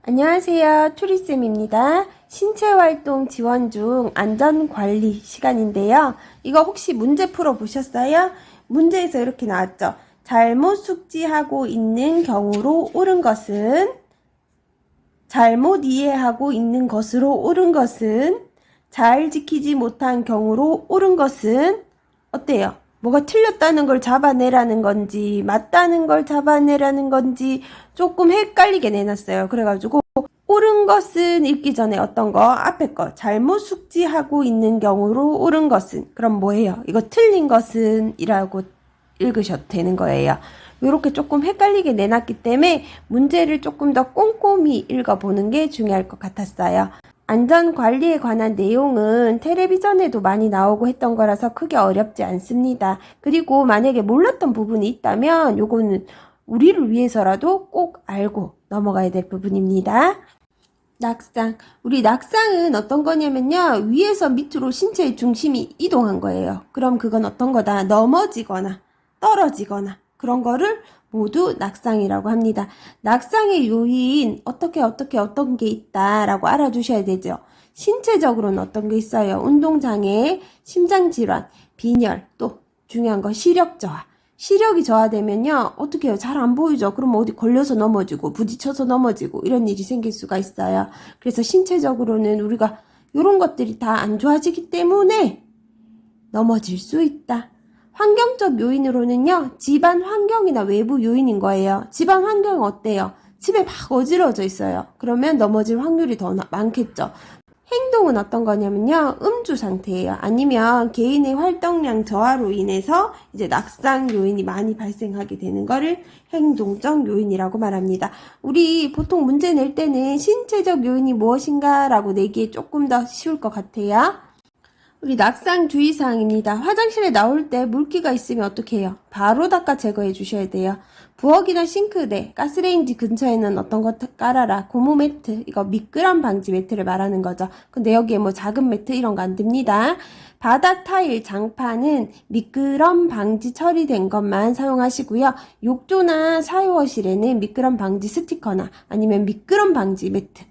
안녕하세요. 추리쌤입니다. 신체활동 지원 중 안전관리 시간인데요. 이거 혹시 문제 풀어보셨어요? 문제에서 이렇게 나왔죠. 잘못 숙지하고 있는 경우로 옳은 것은, 잘못 이해하고 있는 것으로 옳은 것은, 잘 지키지 못한 경우로 옳은 것은, 어때요? 뭐가 틀렸다는 걸 잡아내라는 건지, 맞다는 걸 잡아내라는 건지 조금 헷갈리게 내놨어요. 그래가지고 옳은 것은 읽기 전에 어떤 거? 앞에 거. 잘못 숙지하고 있는 경우로 옳은 것은. 그럼 뭐예요? 이거 틀린 것은 이라고 읽으셔도 되는 거예요. 이렇게 조금 헷갈리게 내놨기 때문에 문제를 조금 더 꼼꼼히 읽어보는 게 중요할 것 같았어요. 안전관리에 관한 내용은 텔레비전에도 많이 나오고 했던 거라서 크게 어렵지 않습니다. 그리고 만약에 몰랐던 부분이 있다면 요거는 우리를 위해서라도 꼭 알고 넘어가야 될 부분입니다. 낙상. 우리 낙상은 어떤 거냐면요. 위에서 밑으로 신체의 중심이 이동한 거예요. 그럼 그건 어떤 거다? 넘어지거나 떨어지거나 그런 거를 모두 낙상이라고 합니다. 낙상의 요인 어떤 게 있다라고 알아두셔야 되죠. 신체적으로는 어떤 게 있어요? 운동장애, 심장질환, 빈혈, 또 중요한 거 시력 저하. 시력이 저하되면요. 어떻게 해요? 잘 안 보이죠? 그럼 어디 걸려서 넘어지고 부딪혀서 넘어지고 이런 일이 생길 수가 있어요. 그래서 신체적으로는 우리가 이런 것들이 다 안 좋아지기 때문에 넘어질 수 있다. 환경적 요인으로는요. 집안 환경이나 외부 요인인 거예요. 집안 환경은 어때요? 집에 막 어지러져 있어요. 그러면 넘어질 확률이 더 많겠죠. 행동은 어떤 거냐면요. 음주 상태예요. 아니면 개인의 활동량 저하로 인해서 이제 낙상 요인이 많이 발생하게 되는 거를 행동적 요인이라고 말합니다. 우리 보통 문제 낼 때는 신체적 요인이 무엇인가 라고 내기에 조금 더 쉬울 것 같아요. 우리 낙상 주의사항입니다. 화장실에 나올 때 물기가 있으면 어떻게 해요? 바로 닦아 제거해 주셔야 돼요. 부엌이나 싱크대, 가스레인지 근처에는 어떤 거 깔아라. 고무 매트, 이거 미끄럼 방지 매트를 말하는 거죠. 근데 여기에 뭐 작은 매트 이런 거 안 됩니다. 바닥 타일, 장판은 미끄럼 방지 처리된 것만 사용하시고요. 욕조나 샤워실에는 미끄럼 방지 스티커나 아니면 미끄럼 방지 매트,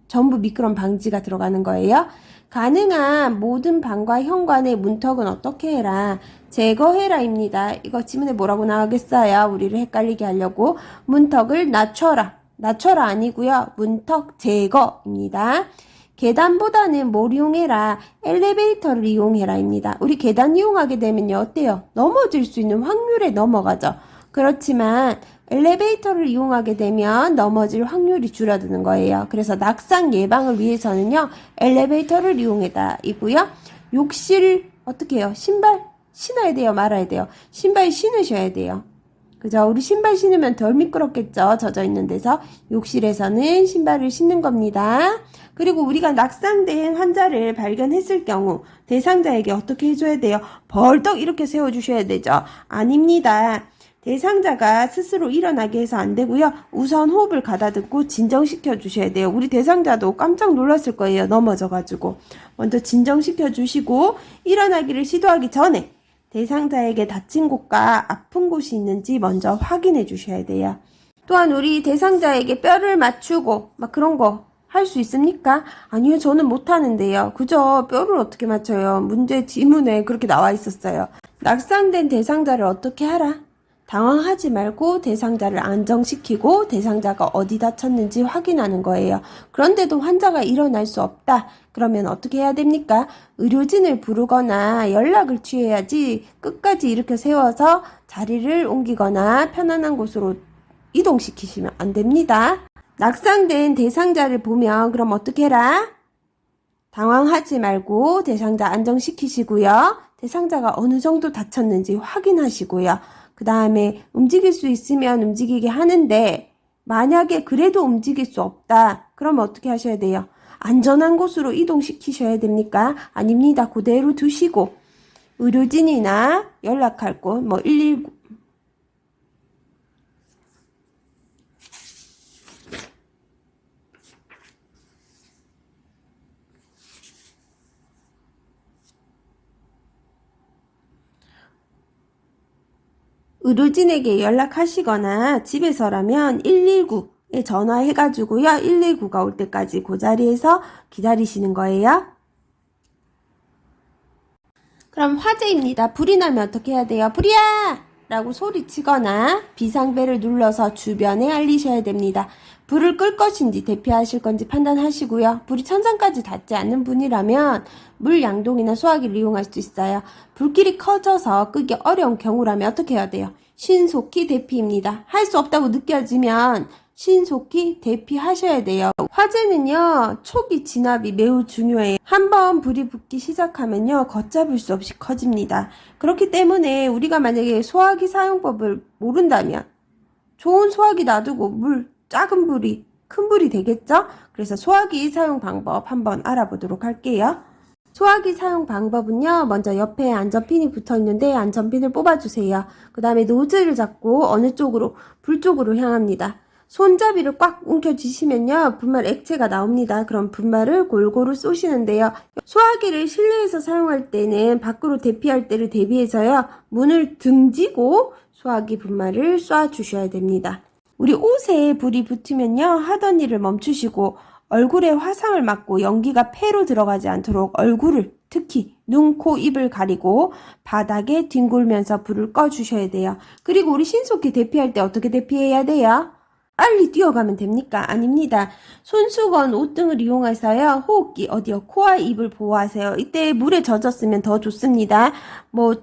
전부 미끄럼 방지가 들어가는 거예요. 가능한 모든 방과 현관의 문턱은 어떻게 해라? 제거해라입니다. 이거 지문에 뭐라고 나오겠어요? 우리를 헷갈리게 하려고. 문턱을 낮춰라. 낮춰라 아니고요. 문턱 제거입니다. 계단보다는 뭘 이용해라? 엘리베이터를 이용해라입니다. 우리 계단 이용하게 되면요. 어때요? 넘어질 수 있는 확률에 넘어가죠. 그렇지만 엘리베이터를 이용하게 되면 넘어질 확률이 줄어드는 거예요. 그래서 낙상 예방을 위해서는요. 엘리베이터를 이용해다 이고요. 욕실 어떻게 해요? 신발 신어야 돼요? 말아야 돼요? 신발 신으셔야 돼요. 그죠? 우리 신발 신으면 덜 미끄럽겠죠? 젖어 있는 데서. 욕실에서는 신발을 신는 겁니다. 그리고 우리가 낙상된 환자를 발견했을 경우 대상자에게 어떻게 해줘야 돼요? 벌떡 이렇게 세워주셔야 되죠? 아닙니다. 대상자가 스스로 일어나게 해서 안 되고요. 우선 호흡을 가다듬고 진정시켜 주셔야 돼요. 우리 대상자도 깜짝 놀랐을 거예요. 넘어져가지고. 먼저 진정시켜 주시고 일어나기를 시도하기 전에 대상자에게 다친 곳과 아픈 곳이 있는지 먼저 확인해 주셔야 돼요. 또한 우리 대상자에게 뼈를 맞추고 막 그런 거 할 수 있습니까? 아니요, 저는 못하는데요. 그죠? 뼈를 어떻게 맞춰요? 문제 지문에 그렇게 나와 있었어요. 낙상된 대상자를 어떻게 하라? 당황하지 말고 대상자를 안정시키고 대상자가 어디 다쳤는지 확인하는 거예요. 그런데도 환자가 일어날 수 없다. 그러면 어떻게 해야 됩니까? 의료진을 부르거나 연락을 취해야지 끝까지 이렇게 세워서 자리를 옮기거나 편안한 곳으로 이동시키시면 안 됩니다. 낙상된 대상자를 보면 그럼 어떻게 해라? 당황하지 말고 대상자 안정시키시고요. 대상자가 어느 정도 다쳤는지 확인하시고요. 그 다음에 움직일 수 있으면 움직이게 하는데 만약에 그래도 움직일 수 없다. 그럼 어떻게 하셔야 돼요? 안전한 곳으로 이동시키셔야 됩니까? 아닙니다. 그대로 두시고 의료진이나 연락할 곳, 뭐 119, 의료진에게 연락하시거나 집에서라면 119 전화해가지고요. 119가 올 때까지 그 자리에서 기다리시는 거예요. 그럼 화재입니다. 불이 나면 어떻게 해야 돼요? 불이야! 라고 소리치거나 비상벨을 눌러서 주변에 알리셔야 됩니다. 불을 끌 것인지 대피하실 건지 판단하시고요. 불이 천장까지 닿지 않는 분이라면 물 양동이나 소화기를 이용할 수 있어요. 불길이 커져서 끄기 어려운 경우라면 어떻게 해야 돼요? 신속히 대피입니다. 할 수 없다고 느껴지면 신속히 대피하셔야 돼요. 화재는요, 초기 진압이 매우 중요해요. 한번 불이 붙기 시작하면요, 걷잡을 수 없이 커집니다. 그렇기 때문에 우리가 만약에 소화기 사용법을 모른다면 좋은 소화기 놔두고 작은 불이 큰 불이 되겠죠? 그래서 소화기 사용 방법 한번 알아보도록 할게요. 소화기 사용 방법은요, 먼저 옆에 안전핀이 붙어 있는데 안전핀을 뽑아주세요. 그 다음에 노즐을 잡고 어느 쪽으로, 불 쪽으로 향합니다. 손잡이를 꽉 움켜쥐시면요, 분말 액체가 나옵니다. 그럼 분말을 골고루 쏘시는데요. 소화기를 실내에서 사용할 때는 밖으로 대피할 때를 대비해서요, 문을 등지고 소화기 분말을 쏴주셔야 됩니다. 우리 옷에 불이 붙으면요, 하던 일을 멈추시고 얼굴에 화상을 맞고 연기가 폐로 들어가지 않도록 얼굴을, 특히 눈, 코, 입을 가리고 바닥에 뒹굴면서 불을 꺼주셔야 돼요. 그리고 우리 신속히 대피할 때 어떻게 대피해야 돼요? 빨리 뛰어가면 됩니까? 아닙니다. 손수건, 옷등을 이용해서요, 호흡기, 어디요? 코와 입을 보호하세요. 이때 물에 젖었으면 더 좋습니다.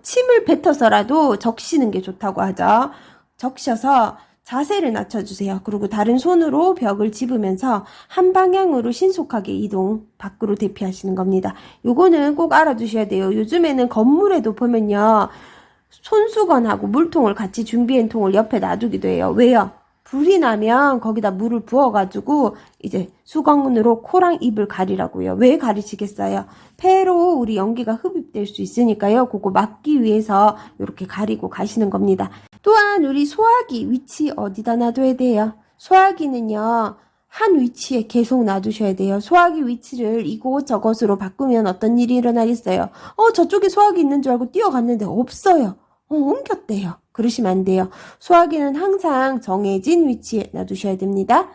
침을 뱉어서라도 적시는 게 좋다고 하죠. 적셔서 자세를 낮춰주세요. 그리고 다른 손으로 벽을 집으면서 한 방향으로 신속하게 이동, 밖으로 대피하시는 겁니다. 요거는 꼭 알아두셔야 돼요. 요즘에는 건물에도 보면요, 손수건하고 물통을 같이 준비한 통을 옆에 놔두기도 해요. 왜요? 불이 나면 거기다 물을 부어가지고 이제 수건으로 코랑 입을 가리라고요. 왜 가리시겠어요? 폐로 우리 연기가 흡입될 수 있으니까요. 그거 막기 위해서 이렇게 가리고 가시는 겁니다. 또한 우리 소화기 위치 어디다 놔둬야 돼요? 소화기는요, 한 위치에 계속 놔두셔야 돼요. 소화기 위치를 이곳저곳으로 바꾸면 어떤 일이 일어나겠어요? 저쪽에 소화기 있는 줄 알고 뛰어갔는데 없어요. 옮겼대요. 그러시면 안 돼요. 소화기는 항상 정해진 위치에 놔두셔야 됩니다.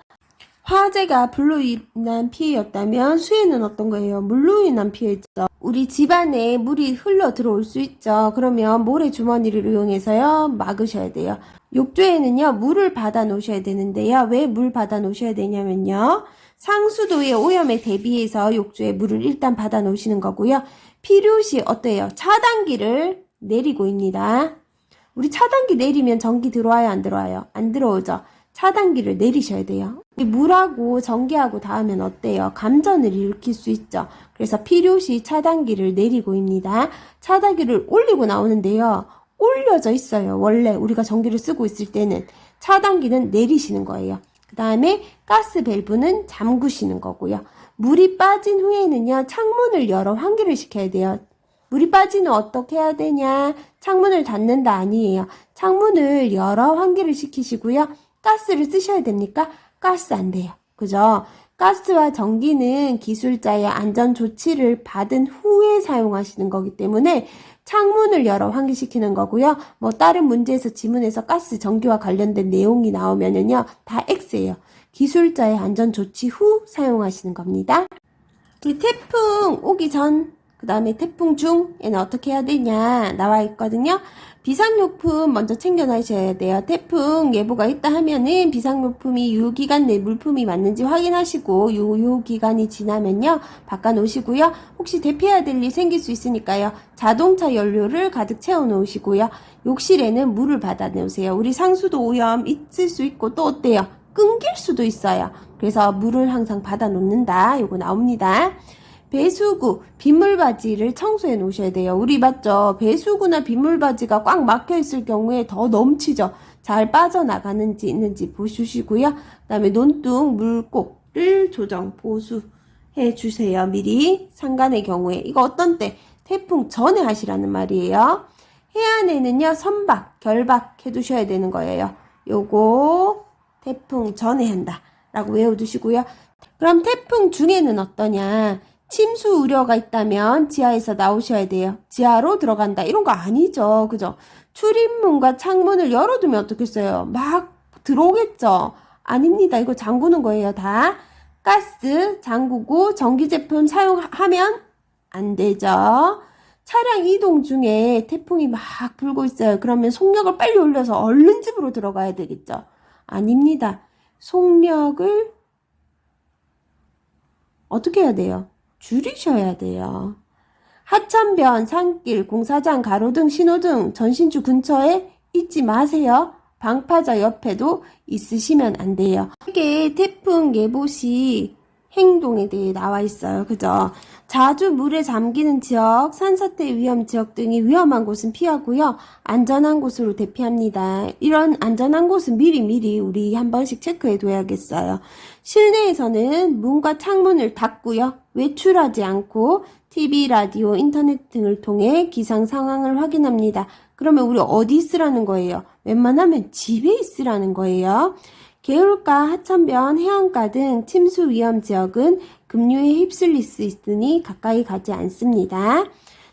화재가 불로 인한 피해였다면 수해는 어떤 거예요? 물로 인한 피해죠. 우리 집안에 물이 흘러 들어올 수 있죠. 그러면 모래주머니를 이용해서요, 막으셔야 돼요. 욕조에는요, 물을 받아 놓으셔야 되는데요. 왜 물 받아 놓으셔야 되냐면요, 상수도의 오염에 대비해서 욕조에 물을 일단 받아 놓으시는 거고요. 필요시 어때요? 차단기를 내리고입니다. 우리 차단기 내리면 전기 들어와요, 안 들어와요? 안 들어오죠. 차단기를 내리셔야 돼요. 물하고 전기하고 닿으면 어때요? 감전을 일으킬 수 있죠. 그래서 필요시 차단기를 내리고입니다. 차단기를 올리고 나오는데요, 올려져 있어요. 원래 우리가 전기를 쓰고 있을 때는 차단기는 내리시는 거예요. 그 다음에 가스 밸브는 잠그시는 거고요. 물이 빠진 후에는요, 창문을 열어 환기를 시켜야 돼요. 물이 빠지면 어떻게 해야 되냐? 창문을 닫는다 아니에요. 창문을 열어 환기를 시키시고요. 가스를 쓰셔야 됩니까? 가스 안 돼요. 그죠? 가스와 전기는 기술자의 안전 조치를 받은 후에 사용하시는 거기 때문에 창문을 열어 환기시키는 거고요. 다른 문제에서 지문에서 가스, 전기와 관련된 내용이 나오면은요, 다 X예요. 기술자의 안전 조치 후 사용하시는 겁니다. 우리 태풍 오기 전, 그 다음에 태풍 중에는 어떻게 해야 되냐 나와 있거든요. 비상용품 먼저 챙겨놔셔야 돼요. 태풍 예보가 있다 하면은 비상용품이 요 기간 내 물품이 맞는지 확인하시고 요 기간이 지나면요, 바꿔 놓으시고요. 혹시 대피해야 될 일 생길 수 있으니까요, 자동차 연료를 가득 채워 놓으시고요. 욕실에는 물을 받아 놓으세요. 우리 상수도 오염 있을 수 있고 또 어때요? 끊길 수도 있어요. 그래서 물을 항상 받아 놓는다. 요거 나옵니다. 배수구, 빗물바지를 청소해 놓으셔야 돼요. 우리 맞죠? 배수구나 빗물바지가 꽉 막혀 있을 경우에 더 넘치죠. 잘 빠져나가는지 있는지 보시고요. 그 다음에 논둥, 물고를 조정, 보수해 주세요. 미리 상간의 경우에. 이거 어떤 때? 태풍 전에 하시라는 말이에요. 해안에는요, 선박, 결박 해두셔야 되는 거예요. 요거 태풍 전에 한다 라고 외워두시고요. 그럼 태풍 중에는 어떠냐? 침수 우려가 있다면 지하에서 나오셔야 돼요. 지하로 들어간다 이런 거 아니죠. 그죠? 출입문과 창문을 열어두면 어떻겠어요? 막 들어오겠죠. 아닙니다. 이거 잠그는 거예요, 다. 가스 잠그고 전기 제품 사용하면 안 되죠. 차량 이동 중에 태풍이 막 불고 있어요. 그러면 속력을 빨리 올려서 얼른 집으로 들어가야 되겠죠. 아닙니다. 속력을 어떻게 해야 돼요? 줄이셔야 돼요. 하천변, 산길, 공사장, 가로등, 신호등, 전신주 근처에 있지 마세요. 방파제 옆에도 있으시면 안 돼요. 이게 태풍 예보시 행동에 대해 나와 있어요. 그죠? 자주 물에 잠기는 지역, 산사태 위험 지역 등이 위험한 곳은 피하고요. 안전한 곳으로 대피합니다. 이런 안전한 곳은 미리 우리 한 번씩 체크해 둬야겠어요. 실내에서는 문과 창문을 닫고요. 외출하지 않고 TV, 라디오, 인터넷 등을 통해 기상 상황을 확인합니다. 그러면 우리 어디 있으라는 거예요? 웬만하면 집에 있으라는 거예요. 개울가, 하천변, 해안가 등 침수 위험 지역은 급류에 휩쓸릴 수 있으니 가까이 가지 않습니다.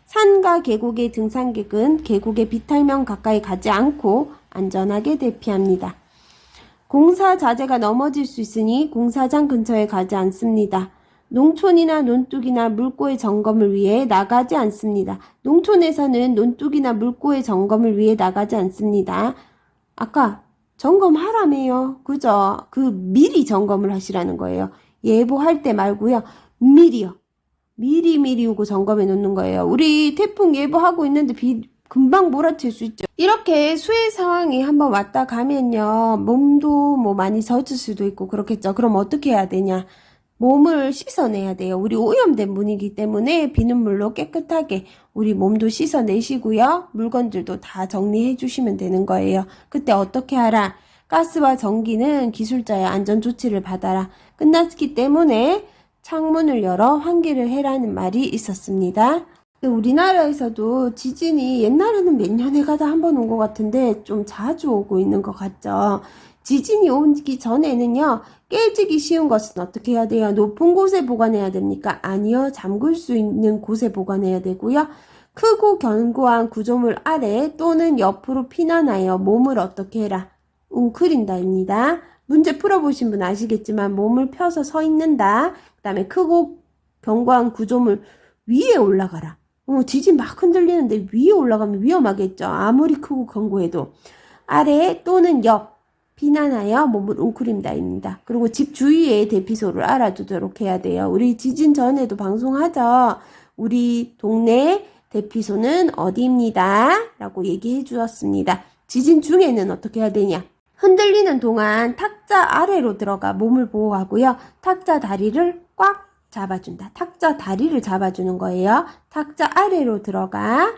산과 계곡의 등산객은 계곡의 비탈면 가까이 가지 않고 안전하게 대피합니다. 공사 자재가 넘어질 수 있으니 공사장 근처에 가지 않습니다. 농촌이나 논둑이나 물고의 점검을 위해 나가지 않습니다. 농촌에서는 논둑이나 물고의 점검을 위해 나가지 않습니다. 아까 점검하라며요. 그죠? 그 미리 점검을 하시라는 거예요. 예보할 때 말고요. 미리요. 미리 오고 점검해 놓는 거예요. 우리 태풍 예보하고 있는데 비 금방 몰아칠 수 있죠. 이렇게 수해 상황이 한번 왔다 가면요. 몸도 뭐 많이 젖을 수도 있고 그렇겠죠. 그럼 어떻게 해야 되냐? 몸을 씻어내야 돼요. 우리 오염된 물이기 때문에 비눗물로 깨끗하게 우리 몸도 씻어내시고요. 물건들도 다 정리해 주시면 되는 거예요. 그때 어떻게 하라? 가스와 전기는 기술자의 안전조치를 받아라. 끝났기 때문에 창문을 열어 환기를 해라는 말이 있었습니다. 우리나라에서도 지진이 옛날에는 몇 년에 가다 한 번 온 것 같은데 좀 자주 오고 있는 것 같죠. 지진이 오기 전에는요. 깨지기 쉬운 것은 어떻게 해야 돼요? 높은 곳에 보관해야 됩니까? 아니요. 잠글 수 있는 곳에 보관해야 되고요. 크고 견고한 구조물 아래 또는 옆으로 피난하여 몸을 어떻게 해라? 웅크린다입니다. 문제 풀어보신 분 아시겠지만 몸을 펴서 서 있는다. 그 다음에 크고 견고한 구조물 위에 올라가라. 지진 막 흔들리는데 위에 올라가면 위험하겠죠. 아무리 크고 견고해도. 아래 또는 옆. 피난하여 몸을 웅크린다입니다. 그리고 집 주위에 대피소를 알아두도록 해야 돼요. 우리 지진 전에도 방송하죠. 우리 동네 대피소는 어디입니다. 라고 얘기해 주었습니다. 지진 중에는 어떻게 해야 되냐. 흔들리는 동안 탁자 아래로 들어가 몸을 보호하고요. 탁자 다리를 꽉 잡아준다. 탁자 다리를 잡아주는 거예요. 탁자 아래로 들어가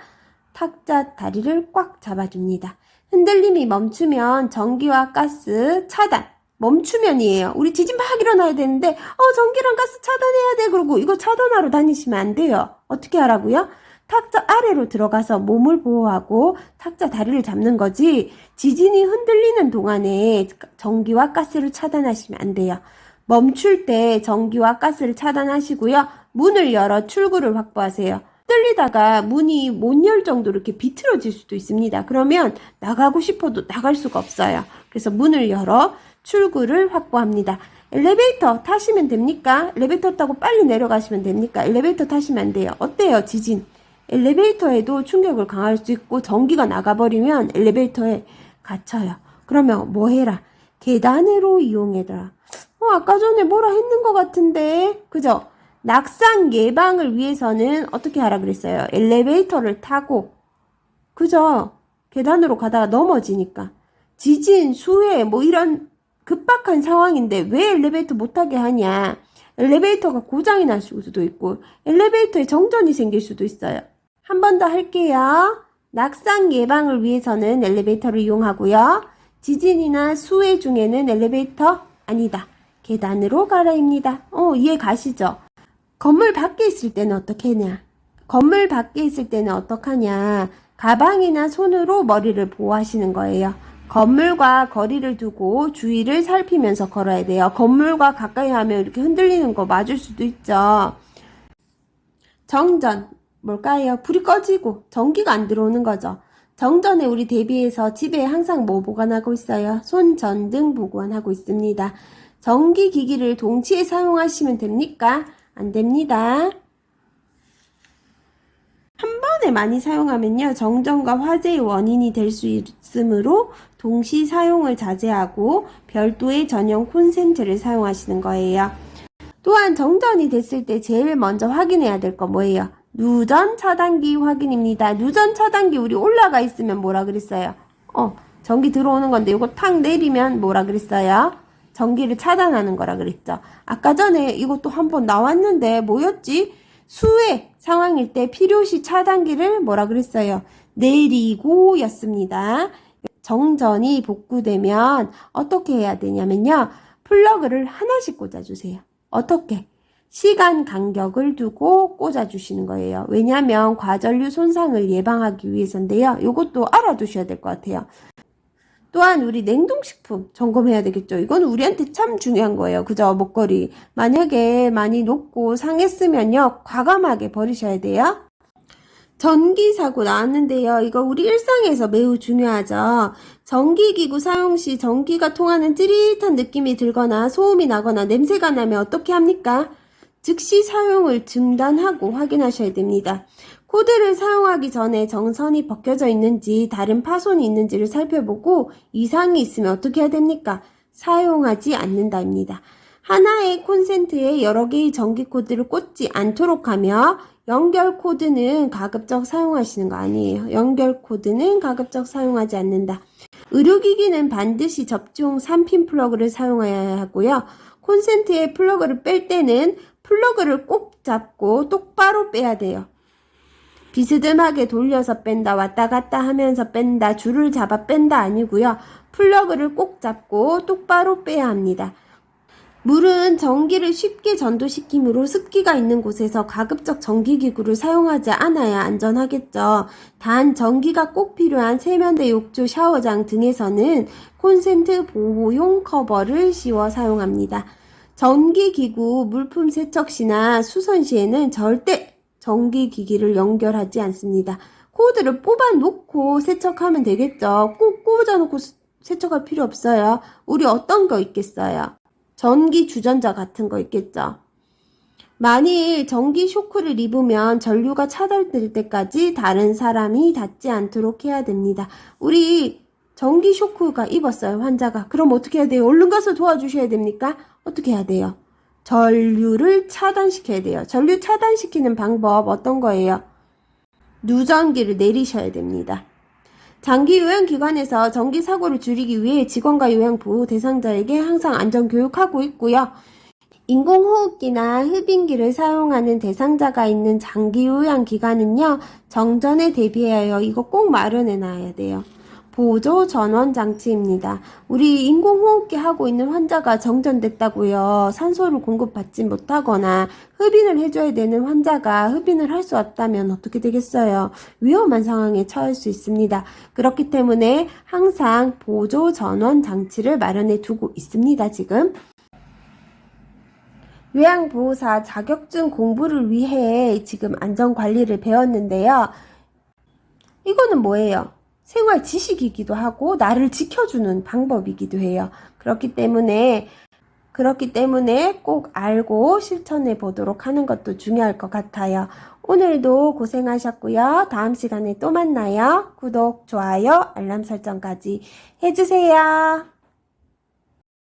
탁자 다리를 꽉 잡아줍니다. 흔들림이 멈추면 전기와 가스 차단. 멈추면이에요. 우리 지진 막 일어나야 되는데 전기랑 가스 차단해야 돼. 그러고 이거 차단하러 다니시면 안 돼요. 어떻게 하라고요? 탁자 아래로 들어가서 몸을 보호하고 탁자 다리를 잡는 거지 지진이 흔들리는 동안에 전기와 가스를 차단하시면 안 돼요. 멈출 때 전기와 가스를 차단하시고요. 문을 열어 출구를 확보하세요. 흔들리다가 문이 못 열 정도로 이렇게 비틀어질 수도 있습니다. 그러면 나가고 싶어도 나갈 수가 없어요. 그래서 문을 열어 출구를 확보합니다. 엘리베이터 타시면 됩니까? 엘리베이터 타고 빨리 내려가시면 됩니까? 엘리베이터 타시면 안 돼요. 어때요? 지진. 엘리베이터에도 충격을 강할 수 있고 전기가 나가버리면 엘리베이터에 갇혀요. 그러면 뭐 해라? 계단으로 이용해라. 아까 전에 뭐라 했는 것 같은데 그죠? 낙상 예방을 위해서는 어떻게 하라 그랬어요? 엘리베이터를 타고 그죠? 계단으로 가다가 넘어지니까 지진, 수해 뭐 이런 급박한 상황인데 왜 엘리베이터 못 타게 하냐? 엘리베이터가 고장이 날 수도 있고 엘리베이터에 정전이 생길 수도 있어요. 한 번 더 할게요. 낙상 예방을 위해서는 엘리베이터를 이용하고요. 지진이나 수해 중에는 엘리베이터 아니다. 계단으로 가라입니다. 이해 가시죠? 건물 밖에 있을 때는 어떻게 하냐? 건물 밖에 있을 때는 어떡하냐? 가방이나 손으로 머리를 보호하시는 거예요. 건물과 거리를 두고 주위를 살피면서 걸어야 돼요. 건물과 가까이 하면 이렇게 흔들리는 거 맞을 수도 있죠. 정전, 뭘까요? 불이 꺼지고 전기가 안 들어오는 거죠. 정전에 우리 대비해서 집에 항상 뭐 보관하고 있어요? 손전등 보관하고 있습니다. 전기기기를 동시에 사용하시면 됩니까? 안 됩니다. 한 번에 많이 사용하면요, 정전과 화재의 원인이 될 수 있으므로 동시 사용을 자제하고 별도의 전용 콘센트를 사용하시는 거예요. 또한 정전이 됐을 때 제일 먼저 확인해야 될 거 뭐예요? 누전 차단기 확인입니다. 누전 차단기 우리 올라가 있으면 뭐라 그랬어요? 전기 들어오는 건데 이거 탁 내리면 뭐라 그랬어요? 전기를 차단하는 거라 그랬죠. 아까 전에 이것도 한번 나왔는데 뭐였지? 수해 상황일 때 필요시 차단기를 뭐라 그랬어요? 내리고 였습니다. 정전이 복구되면 어떻게 해야 되냐면요. 플러그를 하나씩 꽂아주세요. 어떻게? 시간 간격을 두고 꽂아주시는 거예요. 왜냐하면 과전류 손상을 예방하기 위해서인데요. 이것도 알아두셔야 될 것 같아요. 또한 우리 냉동식품 점검해야 되겠죠. 이건 우리한테 참 중요한 거예요. 그죠? 먹거리. 만약에 많이 녹고 상했으면요. 과감하게 버리셔야 돼요. 전기 사고 나왔는데요. 이거 우리 일상에서 매우 중요하죠. 전기기구 사용 시 전기가 통하는 찌릿한 느낌이 들거나 소음이 나거나 냄새가 나면 어떻게 합니까? 즉시 사용을 중단하고 확인하셔야 됩니다. 코드를 사용하기 전에 정선이 벗겨져 있는지 다른 파손이 있는지를 살펴보고 이상이 있으면 어떻게 해야 됩니까? 사용하지 않는다입니다. 하나의 콘센트에 여러 개의 전기 코드를 꽂지 않도록 하며 연결 코드는 가급적 사용하시는 거 아니에요. 연결 코드는 가급적 사용하지 않는다. 의료기기는 반드시 접종 3핀 플러그를 사용해야 하고요. 콘센트에 플러그를 뺄 때는 플러그를 꼭 잡고 똑바로 빼야 돼요. 비스듬하게 돌려서 뺀다, 왔다 갔다 하면서 뺀다, 줄을 잡아 뺀다 아니고요. 플러그를 꼭 잡고 똑바로 빼야 합니다. 물은 전기를 쉽게 전도시키므로 습기가 있는 곳에서 가급적 전기기구를 사용하지 않아야 안전하겠죠. 단 전기가 꼭 필요한 세면대, 욕조, 샤워장 등에서는 콘센트 보호용 커버를 씌워 사용합니다. 전기기구 물품 세척 시나 수선 시에는 절대 전기기기를 연결하지 않습니다. 코드를 뽑아 놓고 세척하면 되겠죠. 꼭 꽂아 놓고 세척할 필요 없어요. 우리 어떤 거 있겠어요? 전기 주전자 같은 거 있겠죠. 만일 전기 쇼크를 입으면 전류가 차단될 때까지 다른 사람이 닿지 않도록 해야 됩니다. 우리 전기 쇼크가 입었어요, 환자가. 그럼 어떻게 해야 돼요? 얼른 가서 도와주셔야 됩니까? 어떻게 해야 돼요? 전류를 차단시켜야 돼요. 전류 차단시키는 방법 어떤 거예요? 누전기를 내리셔야 됩니다. 장기 요양기관에서 전기 사고를 줄이기 위해 직원과 요양보호 대상자에게 항상 안전교육하고 있고요. 인공호흡기나 흡인기를 사용하는 대상자가 있는 장기 요양기관은요. 정전에 대비하여 이거 꼭 마련해 놔야 돼요. 보조 전원 장치입니다. 우리 인공호흡기 하고 있는 환자가 정전됐다고요. 산소를 공급받지 못하거나 흡인을 해줘야 되는 환자가 흡인을 할 수 없다면 어떻게 되겠어요? 위험한 상황에 처할 수 있습니다. 그렇기 때문에 항상 보조 전원 장치를 마련해 두고 있습니다. 지금. 요양보호사 자격증 공부를 위해 지금 안전관리를 배웠는데요. 이거는 뭐예요? 생활 지식이기도 하고 나를 지켜주는 방법이기도 해요. 그렇기 때문에 꼭 알고 실천해 보도록 하는 것도 중요할 것 같아요. 오늘도 고생하셨고요. 다음 시간에 또 만나요. 구독, 좋아요, 알람 설정까지 해주세요.